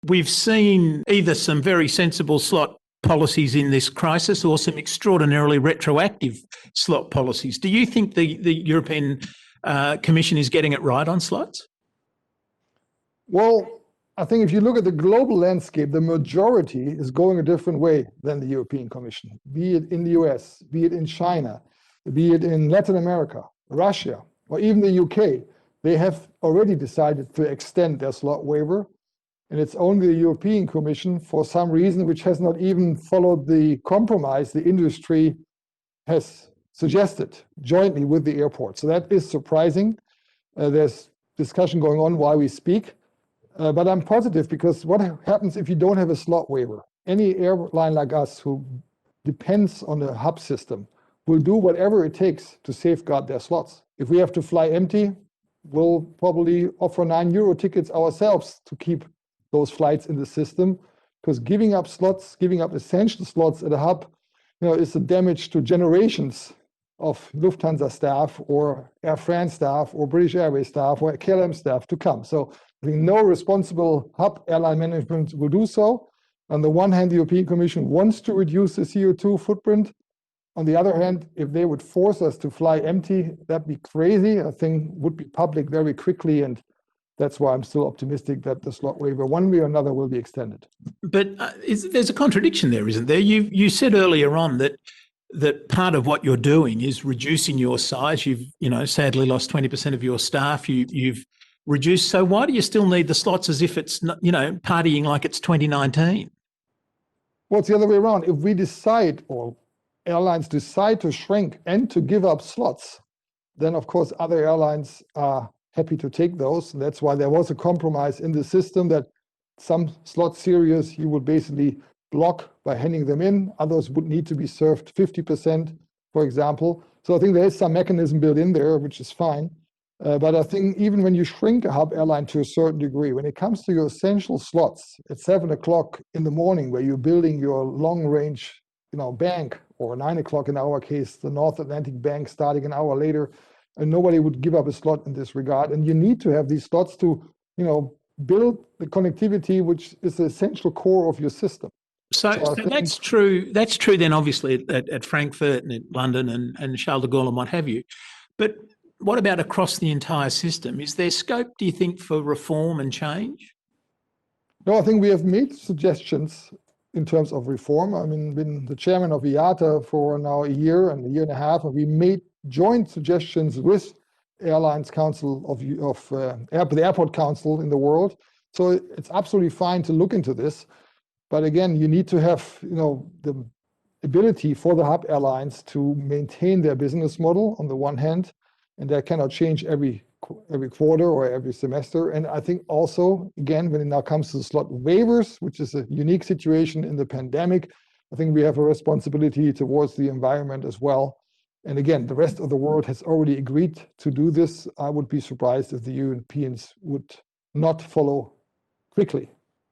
We've seen either some very sensible slot policies in this crisis or some extraordinarily retroactive slot policies. Do you think the European Commission is getting it right on slots? Well, I think if you look at the global landscape, the majority is going a different way than the European Commission, be it in the US, be it in China, be it in Latin America, Russia, or even the UK. They have already decided to extend their slot waiver. And it's only the European Commission, for some reason, which has not even followed the compromise the industry has suggested jointly with the airport. So that is surprising. There's discussion going on while we speak. But I'm positive, because what happens if you don't have a slot waiver? Any airline like us who depends on the hub system will do whatever it takes to safeguard their slots. If we have to fly empty, we'll probably offer €9 tickets ourselves to keep those flights in the system, because giving up slots, giving up essential slots at a hub, is a damage to generations of Lufthansa staff or Air France staff or British Airways staff or KLM staff to come. So I think no responsible hub airline management will do so. On the one hand, the European Commission wants to reduce the CO2 footprint. On the other hand, if they would force us to fly empty, that'd be crazy. I think would be public very quickly, and that's why I'm still optimistic that the slot waiver, one way or another, will be extended. But there's a contradiction there, isn't there? You said earlier on that part of what you're doing is reducing your size. You've sadly lost 20% of your staff. You've reduced. So why do you still need the slots as if it's partying like it's 2019? Well, it's the other way around. If we decide, or airlines decide, to shrink and to give up slots, then of course other airlines are happy to take those. And that's why there was a compromise in the system that some slot series you would basically block by handing them in. Others would need to be served 50%, for example. So I think there is some mechanism built in there, which is fine. But I think even when you shrink a hub airline to a certain degree, when it comes to your essential slots at 7 o'clock in the morning, where you're building your long range bank, or 9 o'clock in our case, the North Atlantic bank starting an hour later, and nobody would give up a slot in this regard. And you need to have these slots to, build the connectivity, which is the essential core of your system. So that's true. That's true then, obviously, at Frankfurt and at London and Charles de Gaulle and what have you. But what about across the entire system? Is there scope, do you think, for reform and change? No, I think we have made suggestions in terms of reform. I mean, been the chairman of IATA for now a year and a half, and we made joint suggestions with Airlines Council of the Airport Council in the world. So it's absolutely fine to look into this. But again, you need to have the ability for the hub airlines to maintain their business model on the one hand, and that cannot change every quarter or every semester. And I think also, again, when it now comes to the slot waivers, which is a unique situation in the pandemic, I think we have a responsibility towards the environment as well. And again, the rest of the world has already agreed to do this. I would be surprised if the Europeans would not follow quickly.